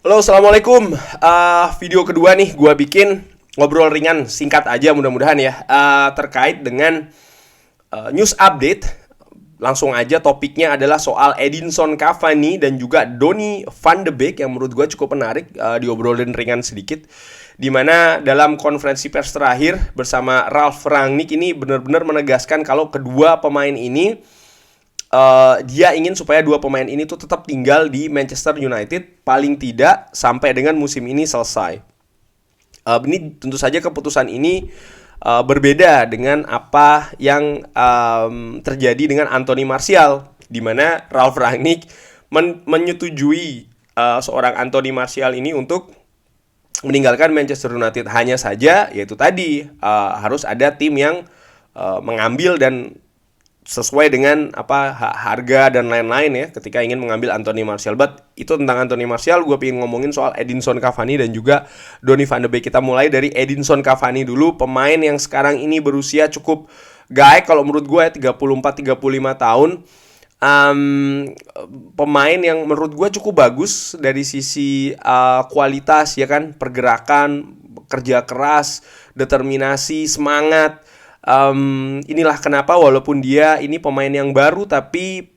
Halo, assalamualaikum. Video kedua nih, gue bikin ngobrol ringan, singkat aja mudah-mudahan ya. Terkait dengan news update. Langsung aja topiknya adalah soal Edinson Cavani dan juga Donny van de Beek yang menurut gue cukup menarik, diobrolin ringan sedikit. Dimana dalam konferensi pers terakhir bersama Ralf Rangnick ini benar-benar menegaskan kalau kedua pemain ini dia ingin supaya dua pemain ini tuh tetap tinggal di Manchester United paling tidak sampai dengan musim ini selesai. Ini tentu saja keputusan ini berbeda dengan apa yang terjadi dengan Anthony Martial, di mana Ralf Rangnick menyetujui seorang Anthony Martial ini untuk meninggalkan Manchester United. Hanya saja yaitu tadi harus ada tim yang mengambil dan sesuai dengan harga dan lain-lain ya ketika ingin mengambil Anthony Martial. But itu tentang Anthony Martial. Gue pengen ngomongin soal Edinson Cavani dan juga Donny van de Beek. Kita mulai dari Edinson Cavani dulu, pemain yang sekarang ini berusia cukup gaek kalau menurut gue ya, 34-35 tahun. Pemain yang menurut gue cukup bagus dari sisi kualitas ya kan, pergerakan, kerja keras, determinasi, semangat. Inilah kenapa walaupun dia ini pemain yang baru, tapi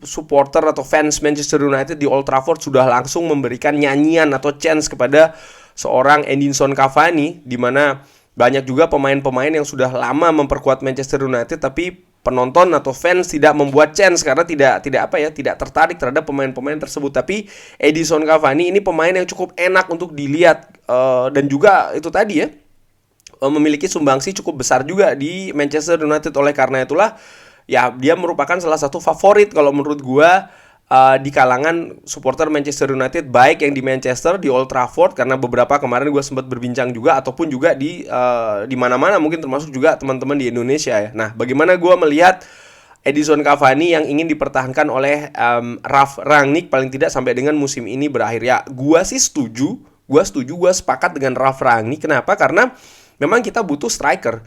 supporter atau fans Manchester United di Old Trafford sudah langsung memberikan nyanyian atau chance kepada seorang Edinson Cavani, di mana banyak juga pemain-pemain yang sudah lama memperkuat Manchester United tapi penonton atau fans tidak membuat chance karena tidak tertarik terhadap pemain-pemain tersebut. Tapi Edinson Cavani ini pemain yang cukup enak untuk dilihat, dan juga itu tadi ya, memiliki sumbangsi cukup besar juga di Manchester United. Oleh karena itulah ya dia merupakan salah satu favorit kalau menurut gua di kalangan supporter Manchester United, baik yang di Manchester di Old Trafford, karena beberapa kemarin gua sempat berbincang juga, ataupun juga di mana-mana mungkin, termasuk juga teman-teman di Indonesia ya. Nah, bagaimana gua melihat Edinson Cavani yang ingin dipertahankan oleh Ralf Rangnick paling tidak sampai dengan musim ini berakhir ya. Gua sepakat dengan Ralf Rangnick. Kenapa? Karena memang kita butuh striker,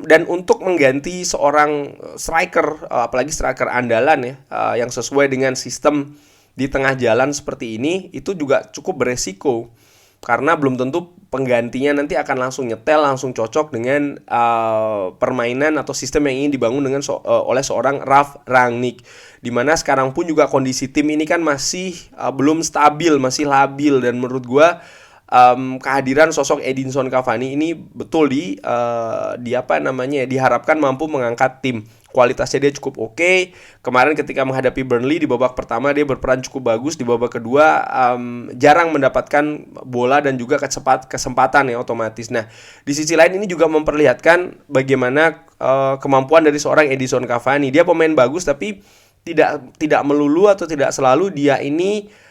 dan untuk mengganti seorang striker, apalagi striker andalan ya, yang sesuai dengan sistem di tengah jalan seperti ini, itu juga cukup beresiko karena belum tentu penggantinya nanti akan langsung nyetel, langsung cocok dengan permainan atau sistem yang ingin dibangun dengan oleh seorang Ralf Rangnick. Dimana sekarang pun juga kondisi tim ini kan masih belum stabil, masih labil, dan menurut gua kehadiran sosok Edinson Cavani ini betul diharapkan mampu mengangkat tim. Kualitasnya dia cukup oke. Kemarin ketika menghadapi Burnley di babak pertama dia berperan cukup bagus. Di babak kedua jarang mendapatkan bola dan juga kesempatan ya otomatis. Nah, di sisi lain ini juga memperlihatkan bagaimana kemampuan dari seorang Edinson Cavani. Dia pemain bagus tapi tidak melulu atau tidak selalu dia ini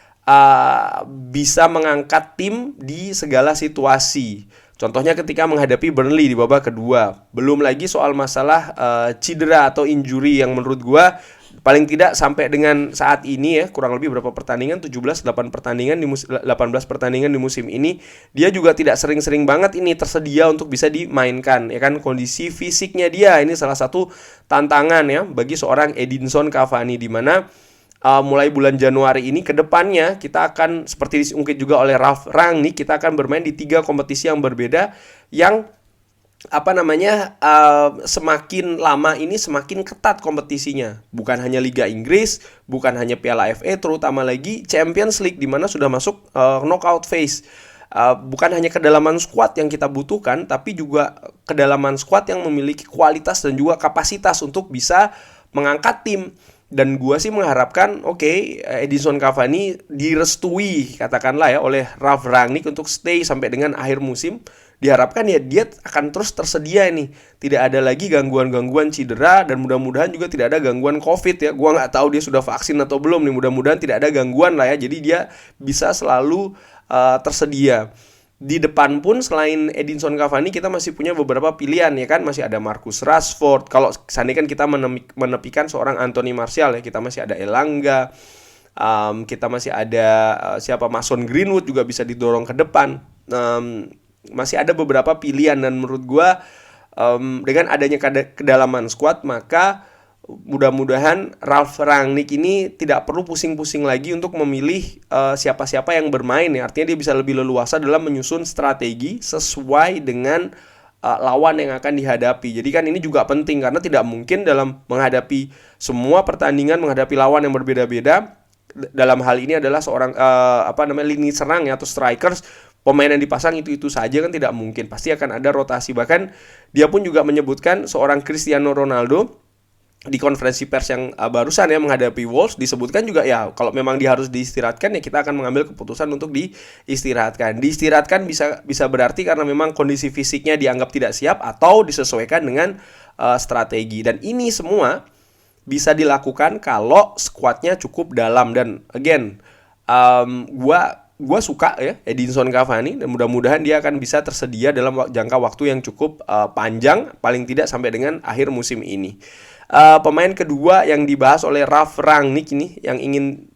bisa mengangkat tim di segala situasi. Contohnya ketika menghadapi Burnley di babak kedua. Belum lagi soal masalah cedera atau injury yang menurut gua paling tidak sampai dengan saat ini ya, kurang lebih berapa pertandingan, 18 pertandingan 18 pertandingan di musim ini, dia juga tidak sering-sering banget ini tersedia untuk bisa dimainkan ya kan. Kondisi fisiknya dia ini salah satu tantangan ya bagi seorang Edinson Cavani, di mana mulai bulan Januari ini ke depannya kita akan, seperti diungkit juga oleh Ralf Rangnick, kita akan bermain di 3 kompetisi yang berbeda yang semakin lama ini semakin ketat kompetisinya. Bukan hanya Liga Inggris, bukan hanya Piala FA, terutama lagi Champions League di mana sudah masuk knockout phase. Bukan hanya kedalaman skuad yang kita butuhkan, tapi juga kedalaman skuad yang memiliki kualitas dan juga kapasitas untuk bisa mengangkat tim. Dan gue sih mengharapkan Edinson Cavani direstui katakanlah ya oleh Ralf Rangnick untuk stay sampai dengan akhir musim. Diharapkan ya dia akan terus tersedia nih, tidak ada lagi gangguan-gangguan cedera, dan mudah-mudahan juga tidak ada gangguan COVID ya. Gue nggak tahu dia sudah vaksin atau belum nih, mudah-mudahan tidak ada gangguan lah ya, jadi dia bisa selalu tersedia. Di depan pun selain Edinson Cavani kita masih punya beberapa pilihan ya kan. Masih ada Marcus Rashford. Kalau seandainya kan kita menepikan seorang Anthony Martial ya, kita masih ada Elanga, kita masih ada Mason Greenwood juga bisa didorong ke depan. Masih ada beberapa pilihan, dan menurut gue dengan adanya kedalaman squad maka mudah-mudahan Ralf Rangnick ini tidak perlu pusing-pusing lagi untuk memilih siapa-siapa yang bermain ya. Artinya dia bisa lebih leluasa dalam menyusun strategi sesuai dengan lawan yang akan dihadapi. Jadi kan ini juga penting karena tidak mungkin dalam menghadapi semua pertandingan, menghadapi lawan yang berbeda-beda. Dalam hal ini adalah seorang lini serang ya, atau strikers, pemain yang dipasang itu saja kan tidak mungkin. Pasti akan ada rotasi. Bahkan dia pun juga menyebutkan seorang Cristiano Ronaldo di konferensi pers yang barusan ya menghadapi Wolves disebutkan juga ya kalau memang dia harus diistirahatkan ya kita akan mengambil keputusan untuk diistirahatkan. Diistirahatkan bisa berarti karena memang kondisi fisiknya dianggap tidak siap atau disesuaikan dengan strategi. Dan ini semua bisa dilakukan kalau skuadnya cukup dalam. Dan again, gua suka ya Edinson Cavani dan mudah-mudahan dia akan bisa tersedia dalam jangka waktu yang cukup panjang, paling tidak sampai dengan akhir musim ini. Pemain kedua yang dibahas oleh Ralf Rangnick ini yang ingin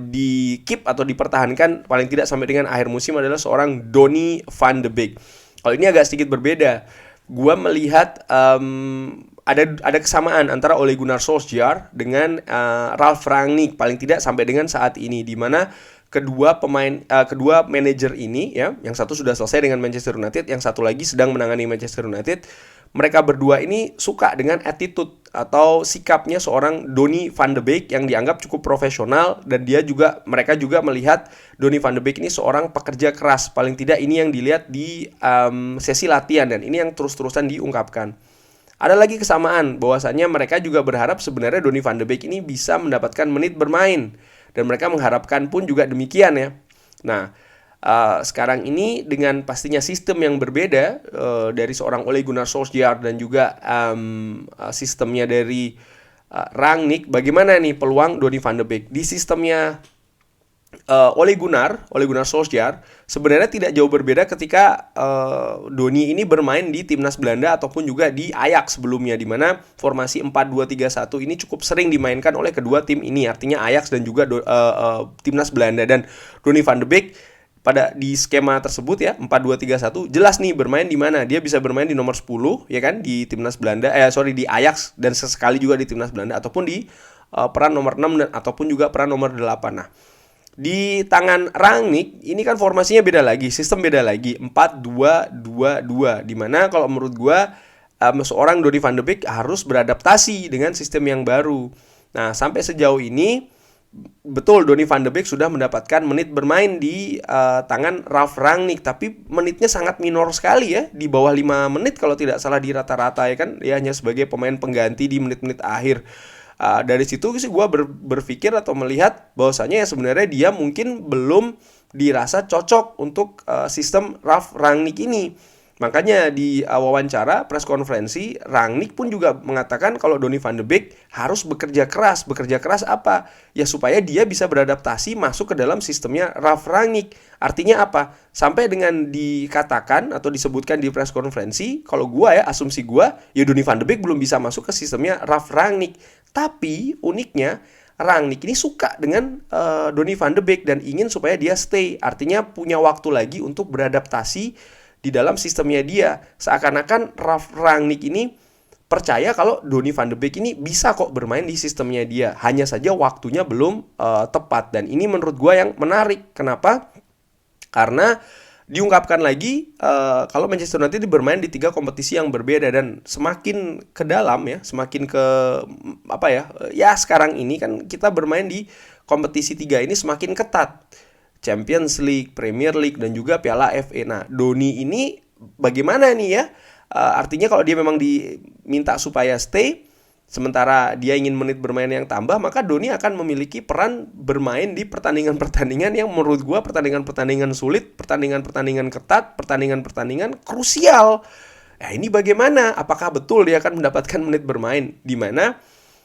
di keep atau dipertahankan paling tidak sampai dengan akhir musim adalah seorang Donny van de Beek. Kalau ini agak sedikit berbeda. Gua melihat ada kesamaan antara Ole Gunnar Solskjaer dengan Ralf Rangnick paling tidak sampai dengan saat ini, di mana kedua manajer ini ya, yang satu sudah selesai dengan Manchester United, yang satu lagi sedang menangani Manchester United. Mereka berdua ini suka dengan attitude atau sikapnya seorang Donny van de Beek yang dianggap cukup profesional, dan mereka juga melihat Donny van de Beek ini seorang pekerja keras. Paling tidak ini yang dilihat di sesi latihan, dan ini yang terus-terusan diungkapkan. Ada lagi kesamaan bahwasanya mereka juga berharap sebenarnya Donny van de Beek ini bisa mendapatkan menit bermain, dan mereka mengharapkan pun juga demikian ya. Nah, sekarang ini dengan pastinya sistem yang berbeda dari seorang Ole Gunnar Solskjaer dan juga sistemnya dari Rangnick, bagaimana nih peluang Donny van de Beek di sistemnya Ole Gunnar Solskjaer? Sebenarnya tidak jauh berbeda ketika Donny ini bermain di timnas Belanda ataupun juga di Ajax sebelumnya, di mana formasi 4-2-3-1 ini cukup sering dimainkan oleh kedua tim ini, artinya Ajax dan juga timnas Belanda. Dan Donny van de Beek di skema tersebut ya 4-2-3-1 jelas nih bermain di mana. Dia bisa bermain di nomor 10 ya kan di timnas Belanda di Ajax, dan sesekali juga di timnas Belanda, ataupun di peran nomor 6 dan ataupun juga peran nomor 8. Nah, di tangan Rangnick ini kan formasinya beda lagi, sistem beda lagi, 4-2-2-2, di mana kalau menurut gua seorang Donny van de Beek harus beradaptasi dengan sistem yang baru. Nah, sampai sejauh ini betul Donny van de Beek sudah mendapatkan menit bermain di tangan Ralf Rangnick, tapi menitnya sangat minor sekali ya, di bawah 5 menit kalau tidak salah di rata-rata ya kan. Dia hanya sebagai pemain pengganti di menit-menit akhir. Dari situ sih gue berpikir atau melihat bahwasanya ya sebenarnya dia mungkin belum dirasa cocok untuk sistem Ralf Rangnick ini. Makanya di wawancara press konferensi, Rangnick pun juga mengatakan kalau Donny van de Beek harus bekerja keras. Bekerja keras apa? Ya supaya dia bisa beradaptasi masuk ke dalam sistemnya Ralf Rangnick. Artinya apa? Sampai dengan dikatakan atau disebutkan di press konferensi, kalau gua ya, asumsi gua, ya Donny van de Beek belum bisa masuk ke sistemnya Ralf Rangnick. Tapi uniknya Rangnick ini suka dengan Donny van de Beek dan ingin supaya dia stay. Artinya punya waktu lagi untuk beradaptasi di dalam sistemnya dia. Seakan-akan Ralf Rangnick ini percaya kalau Donny van de Beek ini bisa kok bermain di sistemnya dia. Hanya saja waktunya belum tepat. Dan ini menurut gue yang menarik. Kenapa? Karena diungkapkan lagi kalau Manchester United bermain di 3 kompetisi yang berbeda, dan semakin ke dalam ya, semakin ke sekarang ini kan kita bermain di kompetisi 3 ini semakin ketat. Champions League, Premier League, dan juga Piala FA. Nah, Donny ini bagaimana nih ya? Artinya kalau dia memang diminta supaya stay, sementara dia ingin menit bermain yang tambah, maka Donny akan memiliki peran bermain di pertandingan-pertandingan yang menurut gua pertandingan-pertandingan sulit, pertandingan-pertandingan ketat, pertandingan-pertandingan krusial. Ini bagaimana? Apakah betul dia akan mendapatkan menit bermain? Di mana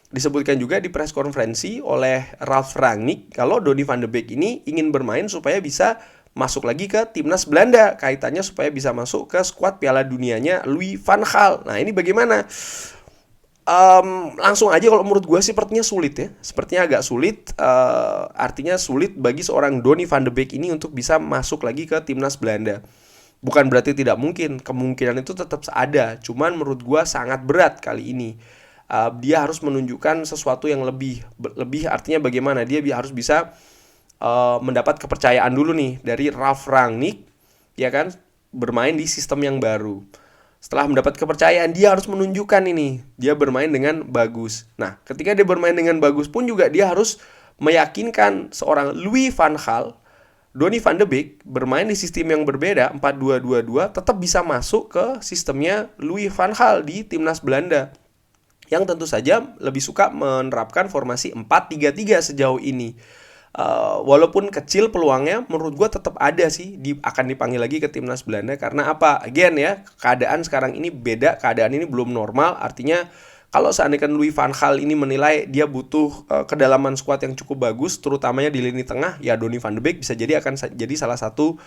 disebutkan juga di press konferensi oleh Ralf Rangnick kalau Donny van de Beek ini ingin bermain supaya bisa masuk lagi ke timnas Belanda, kaitannya supaya bisa masuk ke skuad Piala Dunianya Louis van Gaal. Nah, ini bagaimana? Langsung aja kalau menurut gue sepertinya sulit ya. Sepertinya agak sulit. Artinya sulit bagi seorang Donny van de Beek ini untuk bisa masuk lagi ke timnas Belanda. Bukan berarti tidak mungkin, kemungkinan itu tetap ada. Cuman menurut gue sangat berat kali ini. dia harus menunjukkan sesuatu yang lebih artinya bagaimana dia harus bisa mendapat kepercayaan dulu nih dari Ralf Rangnick, ya kan, bermain di sistem yang baru. Setelah mendapat kepercayaan, dia harus menunjukkan ini dia bermain dengan bagus. Nah, ketika dia bermain dengan bagus pun juga dia harus meyakinkan seorang Louis van Gaal, Donny van de Beek bermain di sistem yang berbeda 4-2-2-2 tetap bisa masuk ke sistemnya Louis van Gaal di timnas Belanda, yang tentu saja lebih suka menerapkan formasi 4-3-3 sejauh ini. Walaupun kecil peluangnya, menurut gue tetap ada sih akan dipanggil lagi ke timnas Belanda. Karena apa? Again ya, keadaan sekarang ini beda, keadaan ini belum normal. Artinya kalau seandainya Louis van Gaal ini menilai dia butuh kedalaman skuad yang cukup bagus, terutamanya di lini tengah, ya Donny van de Beek bisa jadi akan jadi salah satu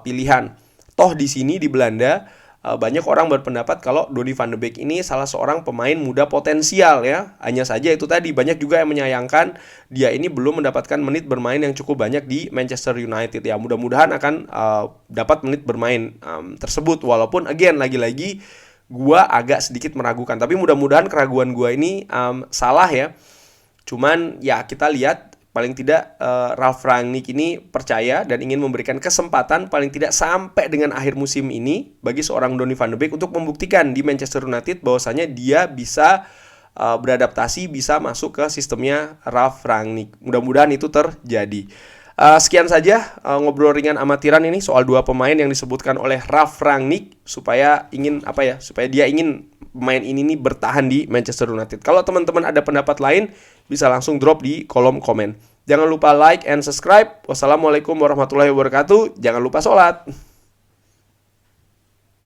pilihan. Toh di sini di Belanda banyak orang berpendapat kalau Donny van de Beek ini salah seorang pemain muda potensial ya. Hanya saja itu tadi, banyak juga yang menyayangkan dia ini belum mendapatkan menit bermain yang cukup banyak di Manchester United ya. Mudah-mudahan akan dapat menit bermain tersebut. Walaupun again lagi-lagi gua agak sedikit meragukan. Tapi mudah-mudahan keraguan gua ini salah ya. Cuman ya kita lihat paling tidak Ralf Rangnick ini percaya dan ingin memberikan kesempatan paling tidak sampai dengan akhir musim ini bagi seorang Donny van de Beek untuk membuktikan di Manchester United bahwasanya dia bisa beradaptasi, bisa masuk ke sistemnya Ralf Rangnick. Mudah-mudahan itu terjadi. Sekian saja ngobrol ringan amatiran ini soal dua pemain yang disebutkan oleh Ralf Rangnick supaya dia ingin pemain ini nih bertahan di Manchester United. Kalau teman-teman ada pendapat lain, bisa langsung drop di kolom komen. Jangan lupa like and subscribe. Wassalamualaikum warahmatullahi wabarakatuh. Jangan lupa sholat.